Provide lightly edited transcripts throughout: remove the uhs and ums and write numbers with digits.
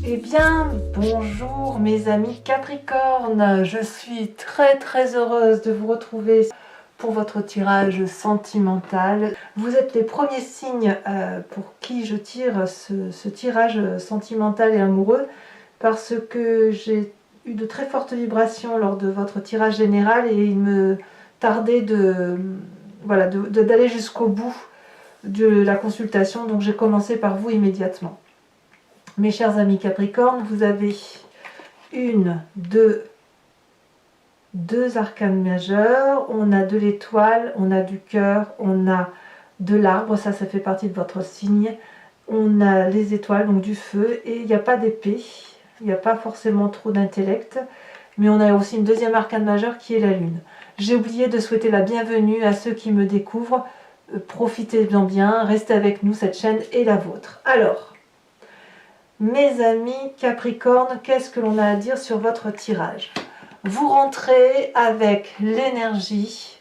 Eh bien, bonjour mes amis Capricorne, je suis très heureuse de vous retrouver pour votre tirage sentimental. Vous êtes les premiers signes pour qui je tire ce tirage sentimental et amoureux parce que j'ai eu de très fortes vibrations lors de votre tirage général et il me tardait d'aller jusqu'au bout de la consultation, donc j'ai commencé par vous immédiatement. Mes chers amis Capricorne, vous avez deux arcanes majeures, on a de l'étoile, on a du cœur, on a de l'arbre, ça fait partie de votre signe, on a les étoiles, donc du feu, et il n'y a pas d'épée, il n'y a pas forcément trop d'intellect, mais on a aussi une deuxième arcane majeure qui est la lune. J'ai oublié de souhaiter la bienvenue à ceux qui me découvrent, profitez-en bien, restez avec nous, cette chaîne est la vôtre. Alors, mes amis Capricorne, qu'est-ce que l'on a à dire sur votre tirage? Vous rentrez avec l'énergie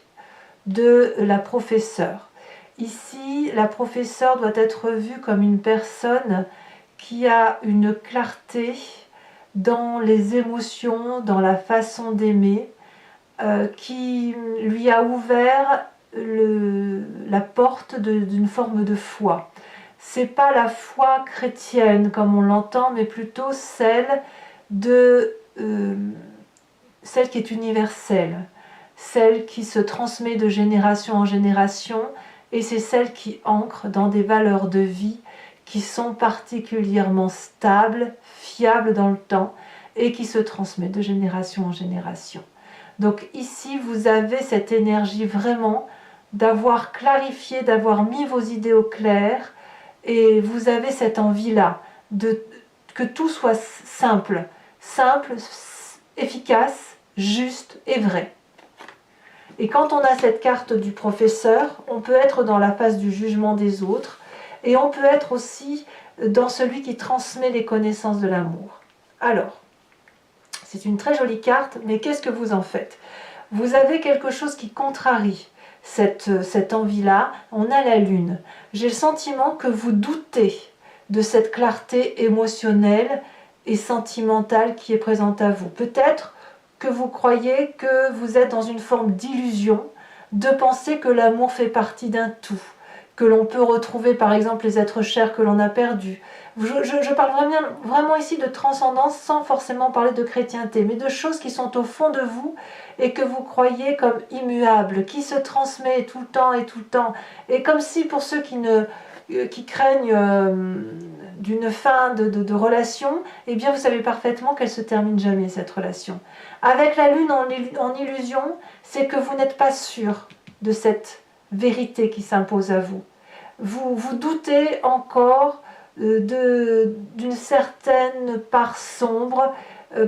de la professeure. Ici, la professeure doit être vue comme une personne qui a une clarté dans les émotions, dans la façon d'aimer, qui lui a ouvert la porte d'une forme de foi. C'est pas la foi chrétienne comme on l'entend, mais plutôt celle qui est universelle, celle qui se transmet de génération en génération, et c'est celle qui ancre dans des valeurs de vie qui sont particulièrement stables, fiables dans le temps, et qui se transmet de génération en génération. Donc ici, vous avez cette énergie vraiment d'avoir clarifié, d'avoir mis vos idées au clair, et vous avez cette envie-là, que tout soit simple, efficace, juste et vrai. Et quand on a cette carte du professeur, on peut être dans la phase du jugement des autres, et on peut être aussi dans celui qui transmet les connaissances de l'amour. Alors, c'est une très jolie carte, mais qu'est-ce que vous en faites? Vous avez quelque chose qui contrarie cette envie-là. On a la lune. J'ai le sentiment que vous doutez de cette clarté émotionnelle et sentimentale qui est présente à vous. Peut-être que vous croyez que vous êtes dans une forme d'illusion, de penser que l'amour fait partie d'un tout, que l'on peut retrouver par exemple les êtres chers que l'on a perdus. Je parle vraiment ici de transcendance sans forcément parler de chrétienté, mais de choses qui sont au fond de vous et que vous croyez comme immuables, qui se transmet tout le temps, et comme si pour ceux qui craignent d'une fin de relation, eh bien vous savez parfaitement qu'elle se termine jamais, cette relation. Avec la lune en illusion, c'est que vous n'êtes pas sûr de cette vérité qui s'impose à vous. Vous doutez encore d'une certaine part sombre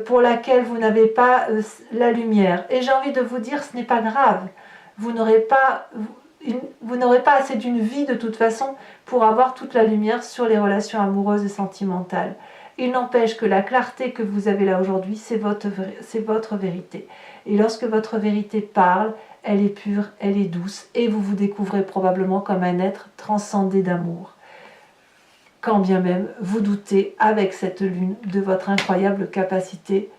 pour laquelle vous n'avez pas la lumière. Et j'ai envie de vous dire, ce n'est pas grave. Vous n'aurez pas assez d'une vie de toute façon pour avoir toute la lumière sur les relations amoureuses et sentimentales. Il n'empêche que la clarté que vous avez là aujourd'hui, c'est votre vérité. Et lorsque votre vérité parle, elle est pure, elle est douce, et vous vous découvrez probablement comme un être transcendé d'amour. Quand bien même vous doutez avec cette lune de votre incroyable capacité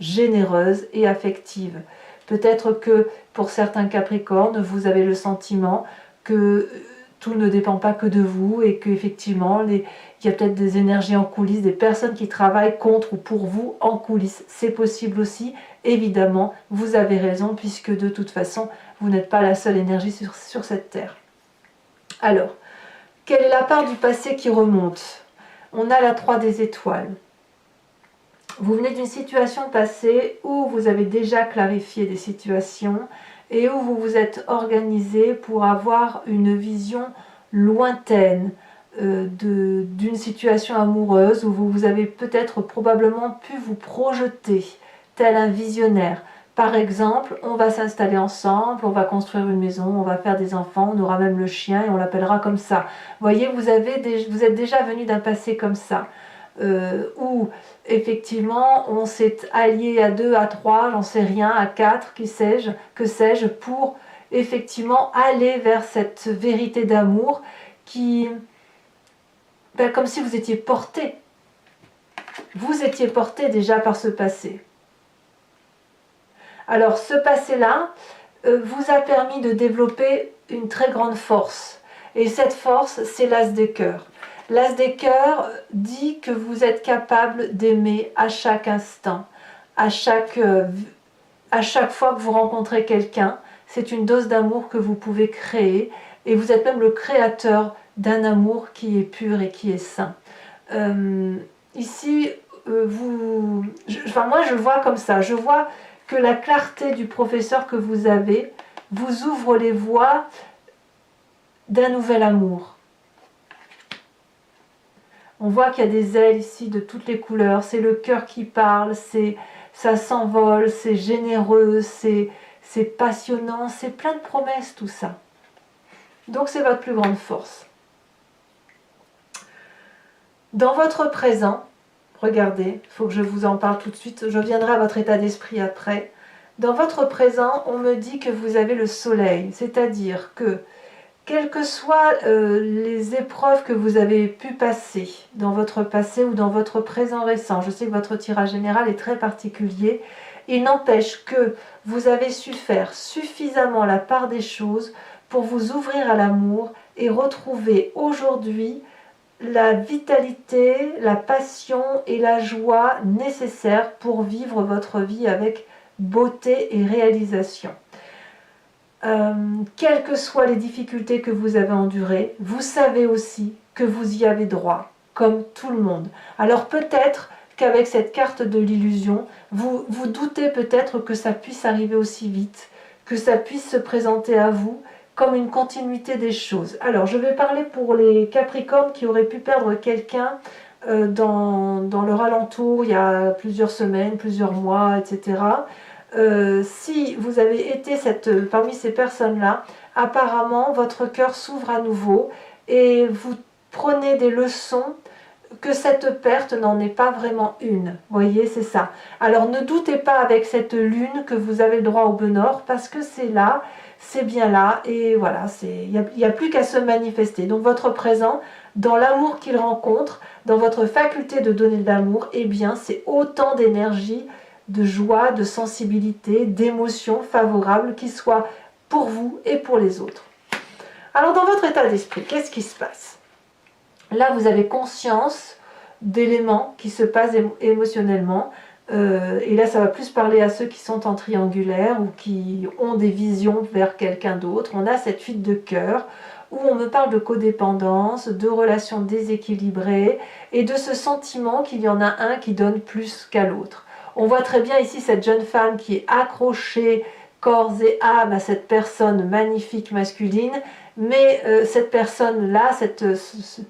généreuse et affective. Peut-être que pour certains Capricornes, vous avez le sentiment que tout ne dépend pas que de vous et qu'effectivement, il y a peut-être des énergies en coulisses, des personnes qui travaillent contre ou pour vous en coulisses. C'est possible aussi, évidemment, vous avez raison, puisque de toute façon, vous n'êtes pas la seule énergie sur cette terre. Alors, quelle est la part du passé qui remonte? On a la 3 des étoiles. Vous venez d'une situation passée où vous avez déjà clarifié des situations et où vous vous êtes organisé pour avoir une vision lointaine d'une situation amoureuse où vous avez peut-être probablement pu vous projeter tel un visionnaire. Par exemple, on va s'installer ensemble, on va construire une maison, on va faire des enfants, on aura même le chien et on l'appellera comme ça. Vous voyez, vous êtes déjà venu d'un passé comme ça. Où effectivement on s'est allié à 2, à 3, j'en sais rien, à 4, que sais-je, pour effectivement aller vers cette vérité d'amour qui, comme si vous étiez porté vous étiez porté déjà par ce passé. Alors ce passé-là vous a permis de développer une très grande force. Et cette force, c'est l'as des cœurs. L'as des cœurs dit que vous êtes capable d'aimer à chaque instant, à chaque fois que vous rencontrez quelqu'un. C'est une dose d'amour que vous pouvez créer et vous êtes même le créateur d'un amour qui est pur et qui est sain. Ici, moi je le vois comme ça, je vois que la clarté du professeur que vous avez vous ouvre les voies d'un nouvel amour. On voit qu'il y a des ailes ici de toutes les couleurs, c'est le cœur qui parle, ça s'envole, c'est généreux, c'est passionnant, c'est plein de promesses tout ça. Donc c'est votre plus grande force. Dans votre présent, regardez, il faut que je vous en parle tout de suite, je viendrai à votre état d'esprit après. Dans votre présent, on me dit que vous avez le soleil, c'est-à-dire que quelles que soient les épreuves que vous avez pu passer dans votre passé ou dans votre présent récent, je sais que votre tirage général est très particulier, il n'empêche que vous avez su faire suffisamment la part des choses pour vous ouvrir à l'amour et retrouver aujourd'hui la vitalité, la passion et la joie nécessaires pour vivre votre vie avec beauté et réalisation. Quelles que soient les difficultés que vous avez endurées, vous savez aussi que vous y avez droit, comme tout le monde. Alors peut-être qu'avec cette carte de l'illusion, vous doutez peut-être que ça puisse arriver aussi vite, que ça puisse se présenter à vous comme une continuité des choses. Alors je vais parler pour les Capricornes qui auraient pu perdre quelqu'un dans leur alentour il y a plusieurs semaines, plusieurs mois, etc. Si vous avez été parmi ces personnes-là, apparemment votre cœur s'ouvre à nouveau et vous prenez des leçons que cette perte n'en est pas vraiment une. Vous voyez, c'est ça. Alors ne doutez pas avec cette lune que vous avez le droit au bonheur parce que c'est là, c'est bien là et voilà, il n'y a plus qu'à se manifester. Donc votre présent, dans l'amour qu'il rencontre, dans votre faculté de donner de l'amour, eh bien c'est autant d'énergie, de joie, de sensibilité, d'émotions favorables qui soient pour vous et pour les autres. Alors dans votre état d'esprit, qu'est-ce qui se passe? Là, vous avez conscience d'éléments qui se passent émotionnellement. Et là, ça va plus parler à ceux qui sont en triangulaire ou qui ont des visions vers quelqu'un d'autre. On a cette fuite de cœur où on me parle de codépendance, de relations déséquilibrées et de ce sentiment qu'il y en a un qui donne plus qu'à l'autre. On voit très bien ici cette jeune femme qui est accrochée corps et âme à cette personne magnifique masculine, mais cette personne-là,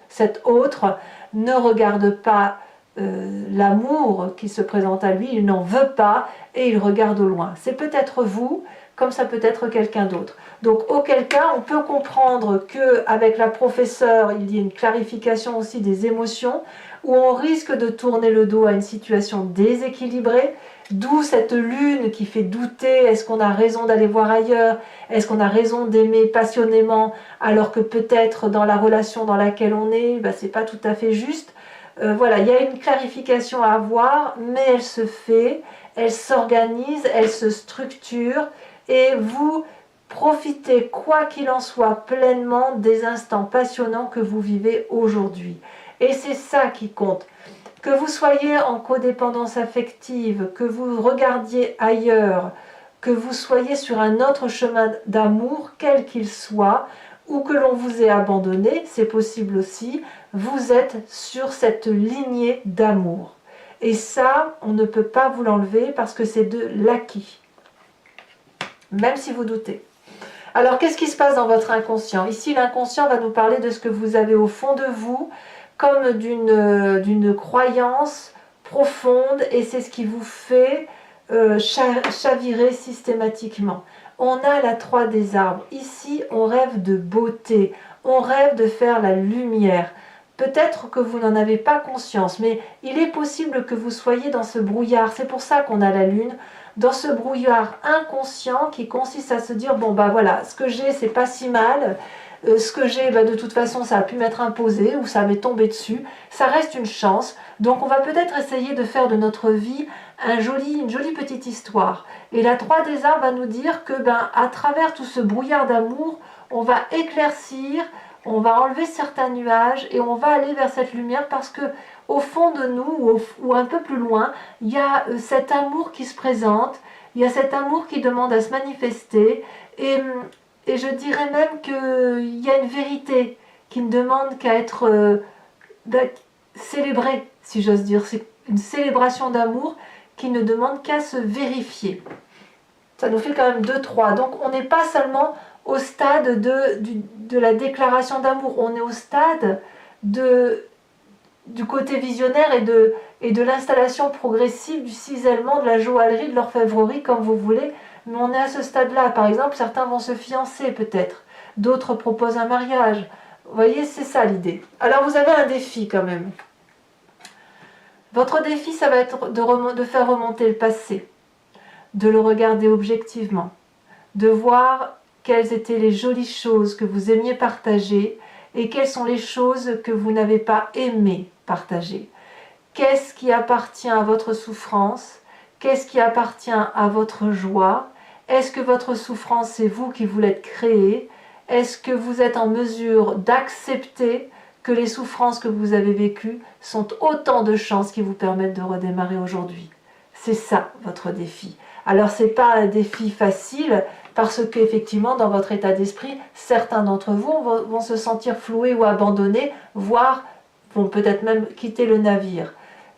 cette autre, ne regarde pas l'amour qui se présente à lui, il n'en veut pas et il regarde au loin. C'est peut-être vous, comme ça peut être quelqu'un d'autre. Donc auquel cas, on peut comprendre qu'avec la professeure, il y a une clarification aussi des émotions, où on risque de tourner le dos à une situation déséquilibrée, d'où cette lune qui fait douter, est-ce qu'on a raison d'aller voir ailleurs, est-ce qu'on a raison d'aimer passionnément, alors que peut-être dans la relation dans laquelle on est, c'est pas tout à fait juste. Voilà, il y a une clarification à avoir, mais elle se fait, elle s'organise, elle se structure, et vous profitez, quoi qu'il en soit, pleinement des instants passionnants que vous vivez aujourd'hui. Et c'est ça qui compte. Que vous soyez en codépendance affective, que vous regardiez ailleurs, que vous soyez sur un autre chemin d'amour, quel qu'il soit, ou que l'on vous ait abandonné, c'est possible aussi, vous êtes sur cette lignée d'amour. Et ça, on ne peut pas vous l'enlever parce que c'est de l'acquis, même si vous doutez. Alors, qu'est-ce qui se passe dans votre inconscient? Ici, l'inconscient va nous parler de ce que vous avez au fond de vous, comme d'une croyance profonde, et c'est ce qui vous fait chavirer systématiquement. On a la 3 des arbres. Ici, on rêve de beauté, on rêve de faire la lumière. Peut-être que vous n'en avez pas conscience, mais il est possible que vous soyez dans ce brouillard. C'est pour ça qu'on a la lune, dans ce brouillard inconscient qui consiste à se dire, bon voilà, ce que j'ai, c'est pas si mal, ce que j'ai, de toute façon, ça a pu m'être imposé ou ça m'est tombé dessus. Ça reste une chance. Donc on va peut-être essayer de faire de notre vie une jolie petite histoire. Et la 3 des arbres va nous dire que à travers tout ce brouillard d'amour, on va éclaircir, on va enlever certains nuages et on va aller vers cette lumière parce que au fond de nous, ou un peu plus loin, il y a cet amour qui se présente, il y a cet amour qui demande à se manifester et je dirais même qu'il y a une vérité qui ne demande qu'à être célébrée, si j'ose dire. C'est une célébration d'amour qui ne demande qu'à se vérifier. Ça nous fait quand même 2-3. Donc on n'est pas seulement au stade de la déclaration d'amour, on est au stade du côté visionnaire et de l'installation progressive, du cisèlement, de la joaillerie, de l'orfèvrerie, comme vous voulez. Mais on est à ce stade-là. Par exemple, certains vont se fiancer peut-être, d'autres proposent un mariage. Vous voyez, c'est ça l'idée. Alors vous avez un défi quand même. Votre défi, ça va être de faire remonter le passé, de le regarder objectivement, de voir quelles étaient les jolies choses que vous aimiez partager et quelles sont les choses que vous n'avez pas aimé partager. Qu'est-ce qui appartient à votre souffrance? Qu'est-ce qui appartient à votre joie? Est-ce que votre souffrance, c'est vous qui vous l'êtes créée? Est-ce que vous êtes en mesure d'accepter que les souffrances que vous avez vécues sont autant de chances qui vous permettent de redémarrer aujourd'hui? C'est ça votre défi. Alors ce n'est pas un défi facile parce qu'effectivement dans votre état d'esprit, certains d'entre vous vont se sentir floués ou abandonnés, voire vont peut-être même quitter le navire.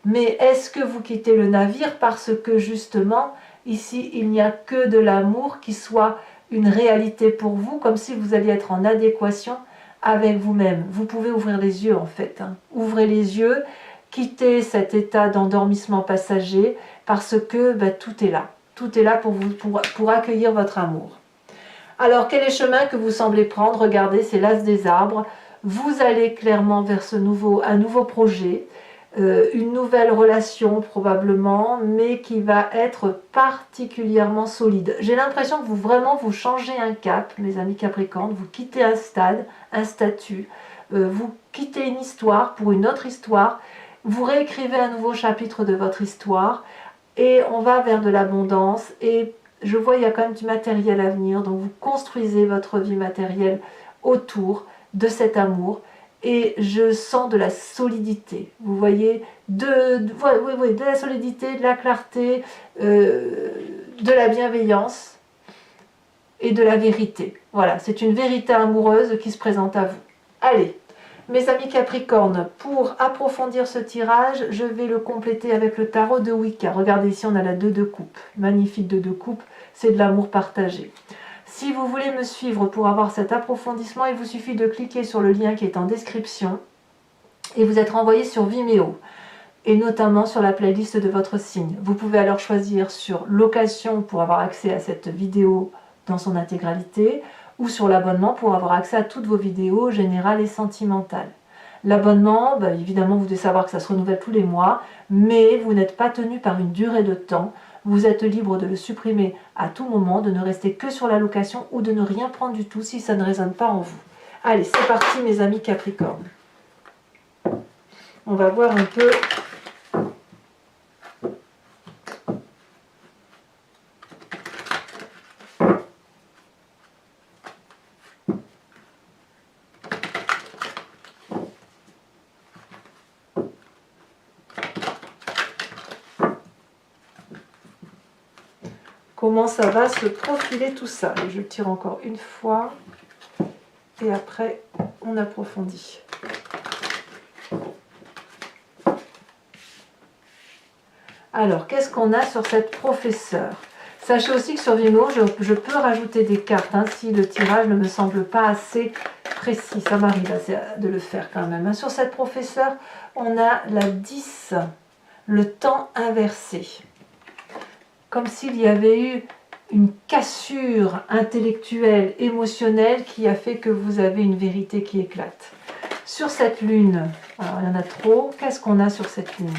Mais est-ce que vous quittez le navire parce que justement ici il n'y a que de l'amour qui soit une réalité pour vous, comme si vous alliez être en adéquation avec vous-même? Vous pouvez ouvrir les yeux en fait. Ouvrez les yeux, quittez cet état d'endormissement passager parce que tout est là. Tout est là pour accueillir votre amour. Alors quel est le chemin que vous semblez prendre? Regardez, c'est l'as des arbres. Vous allez clairement vers un nouveau projet, une nouvelle relation probablement, mais qui va être particulièrement solide. J'ai l'impression que vous changez un cap, mes amis Capricorne, vous quittez un stade, un statut, vous quittez une histoire pour une autre histoire, vous réécrivez un nouveau chapitre de votre histoire, et on va vers de l'abondance, et je vois il y a quand même du matériel à venir, donc vous construisez votre vie matérielle autour de cet amour, et je sens de la solidité, vous voyez, de la solidité, de la clarté, de la bienveillance et de la vérité. Voilà, c'est une vérité amoureuse qui se présente à vous. Allez, mes amis Capricorne, pour approfondir ce tirage, je vais le compléter avec le tarot de Wicca. Regardez ici, on a la 2 de coupe, magnifique 2 de coupe, c'est de l'amour partagé. Si vous voulez me suivre pour avoir cet approfondissement, il vous suffit de cliquer sur le lien qui est en description et vous êtes renvoyé sur Vimeo et notamment sur la playlist de votre signe. Vous pouvez alors choisir sur location pour avoir accès à cette vidéo dans son intégralité ou sur l'abonnement pour avoir accès à toutes vos vidéos générales et sentimentales. L'abonnement, évidemment, vous devez savoir que ça se renouvelle tous les mois, mais vous n'êtes pas tenu par une durée de temps. Vous êtes libre de le supprimer à tout moment, de ne rester que sur la location ou de ne rien prendre du tout si ça ne résonne pas en vous. Allez, c'est parti mes amis Capricorne. On va voir un peu... comment ça va se profiler tout ça. Et je tire encore une fois et après on approfondit. Alors, qu'est-ce qu'on a sur cette professeure? Sachez aussi que sur Vimeo, je peux rajouter des cartes si le tirage ne me semble pas assez précis. Ça m'arrive de le faire quand même. Sur cette professeure, on a la 10, le temps inversé. Comme s'il y avait eu une cassure intellectuelle, émotionnelle qui a fait que vous avez une vérité qui éclate. Sur cette lune, alors il y en a trop, qu'est-ce qu'on a sur cette lune?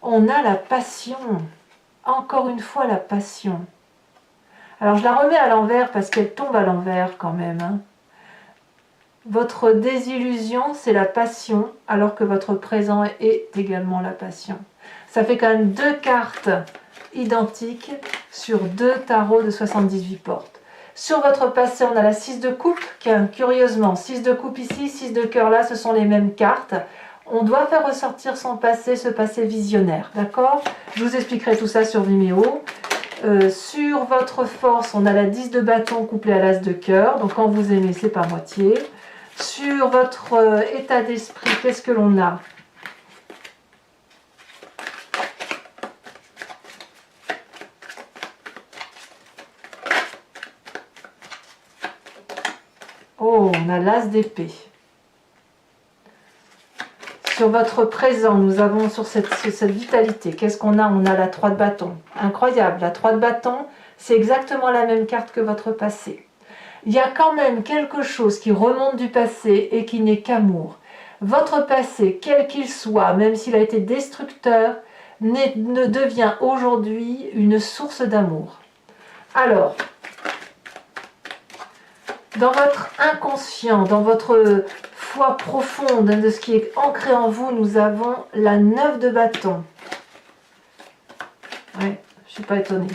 On a la passion, encore une fois la passion. Alors je la remets à l'envers parce qu'elle tombe à l'envers quand même. Hein. Votre désillusion, c'est la passion, alors que votre présent est également la passion. Ça fait quand même 2 cartes identiques sur 2 tarots de 78 portes. Sur votre passé, on a la 6 de coupe, qui curieusement, 6 de coupe ici, 6 de cœur là, ce sont les mêmes cartes. On doit faire ressortir son passé, ce passé visionnaire, d'accord? Je vous expliquerai tout ça sur Vimeo. Sur votre force, on a la 10 de bâton couplée à l'as de cœur, donc quand vous aimez, c'est par moitié. Sur votre état d'esprit, qu'est-ce que l'on a? Oh, on a l'as d'épée. Sur votre présent, nous avons sur cette vitalité, qu'est-ce qu'on a? On a la 3 de bâton. Incroyable, la 3 de bâton, c'est exactement la même carte que votre passé. Il y a quand même quelque chose qui remonte du passé et qui n'est qu'amour. Votre passé, quel qu'il soit, même s'il a été destructeur, ne devient aujourd'hui une source d'amour. Alors, dans votre inconscient, dans votre foi profonde de ce qui est ancré en vous, nous avons la 9 de bâton. Ouais, je ne suis pas étonnée.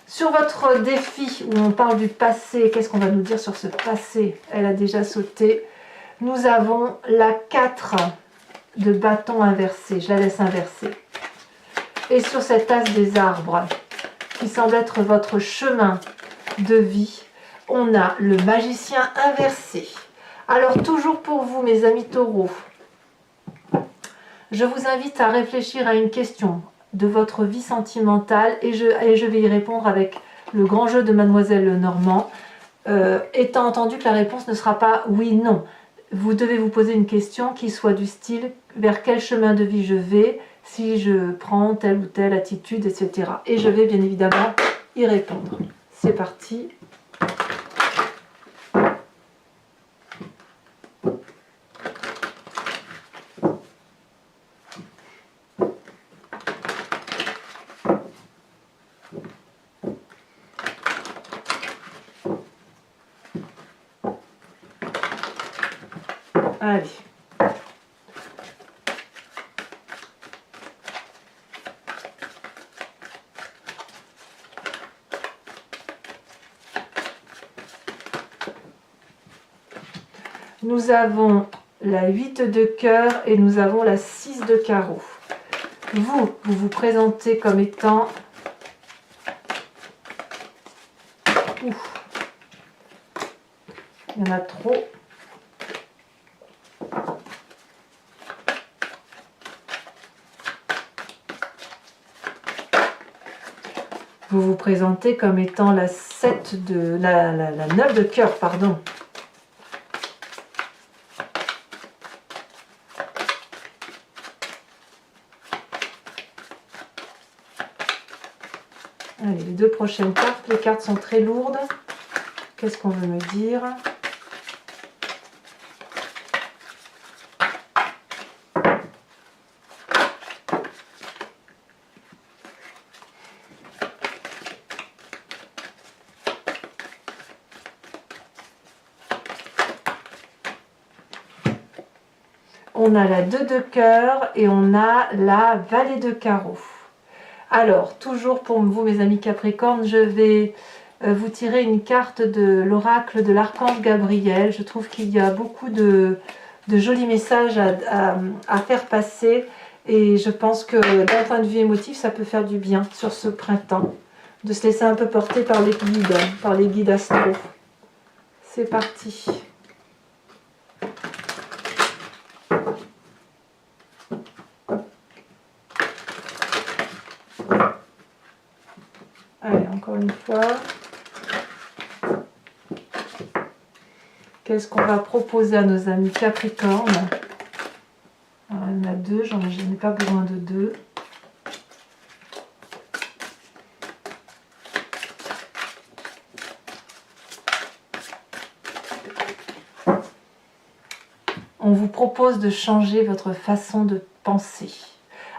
Sur votre défi, où on parle du passé, qu'est-ce qu'on va nous dire sur ce passé? Elle a déjà sauté. Nous avons la 4 de bâton inversé. Je la laisse inverser. Et sur cet as des arbres, qui semble être votre chemin de vie, on a le magicien inversé. Alors, toujours pour vous, mes amis taureaux, je vous invite à réfléchir à une question de votre vie sentimentale et je vais y répondre avec le grand jeu de Mademoiselle Lenormand, étant entendu que la réponse ne sera pas oui, non. Vous devez vous poser une question qui soit du style vers quel chemin de vie je vais, si je prends telle ou telle attitude, etc. Et je vais bien évidemment y répondre. C'est parti. Allez. Nous avons la 8 de cœur et nous avons la 6 de carreau. Vous vous présentez comme étant... Ouf. Il y en a trop. Vous vous présentez comme étant la 7 de... la 9 de cœur, pardon. Allez, les 2 prochaines cartes. Les cartes sont très lourdes. Qu'est-ce qu'on veut me dire? On a la 2 de cœur et on a la vallée de carreau. Alors, toujours pour vous, mes amis Capricorne, je vais vous tirer une carte de l'oracle de l'archange Gabriel. Je trouve qu'il y a beaucoup de jolis messages à faire passer et je pense que d'un point de vue émotif, ça peut faire du bien sur ce printemps, de se laisser un peu porter par les guides astro. C'est parti. Allez, encore une fois. Qu'est-ce qu'on va proposer à nos amis Capricorne? Alors, il y en a 2, je n'ai pas besoin de 2. On vous propose de changer votre façon de penser.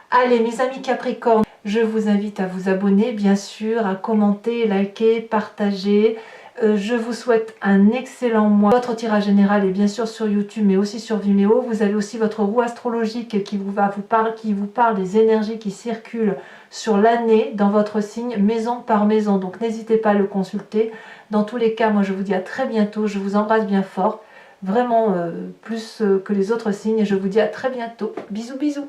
Allez, mes amis Capricorne, je vous invite à vous abonner, bien sûr, à commenter, liker, partager. Je vous souhaite un excellent mois. Votre tirage général est bien sûr sur YouTube, mais aussi sur Vimeo. Vous avez aussi votre roue astrologique qui vous parle des énergies qui circulent sur l'année dans votre signe, maison par maison. Donc n'hésitez pas à le consulter. Dans tous les cas, moi je vous dis à très bientôt. Je vous embrasse bien fort, vraiment plus que les autres signes. Et je vous dis à très bientôt. Bisous, bisous.